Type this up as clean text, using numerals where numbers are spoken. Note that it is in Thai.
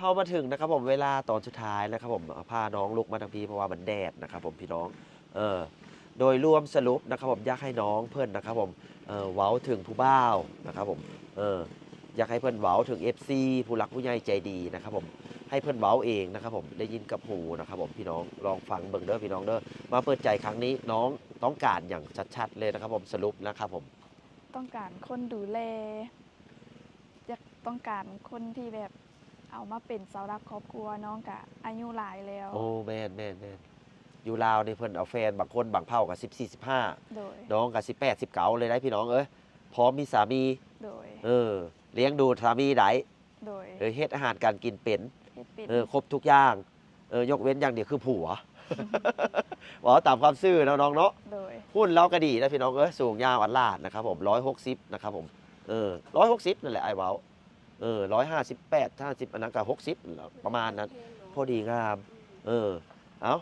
เข้ามาถึงนะครับผมเวลาตอนสุดท้ายนะครับผมพาน้องลุกมาทางพีเพราะว่ามันแดดนะครับผมพี่น้องเออโดยรวมสรุปนะครับผมอยากให้น้องเพื่อนนะครับผมเว้าถึงผู้บ่าวนะครับผมเอออยากให้เพื่อนเว้าถึง FC ผู้รักผู้ใหญ่ใจดีนะครับผมให้เพื่อนเว้าเองนะครับผมได้ยินกับหูนะครับผมพี่น้องลองฟังเบิ่งเด้อพี่น้องเด้อมาเปิดใจครั้งนี้น้องต้องการอย่างชัดๆเลยนะครับผมสรุปนะครับผมต้องการคนดูแลอยากต้องการคนที่แบบเอามาเป็นเสาหลักครอบครัวน้องกะอายุหลายแล้วโอ้แม่นอยู่ลาวนี่เพิ่นเอาแฟนบางคนบางเผ่ากับ14 15โดยน้องกับ18 19เลยได้พี่น้องเอ้ยพร้อมมีสามีโดยเลี้ยงดูสามีได้โดยเฮ็ดอาหารการกินเป็น เฮ็ดเป็นครบทุกอย่างยกเว้นอย่างเดียวคือผัวบอกตามความซื่อเนาะน้องเนาะโดยหุ้นเราก็ดีนะพี่น้องเอ้ยสูงยาวอันลาดนะครับผม160นะครับผม160นั่นแหละไอ้เว้า158 50อันนั้นก็60ประมาณนั้นพอดีงามเอ้า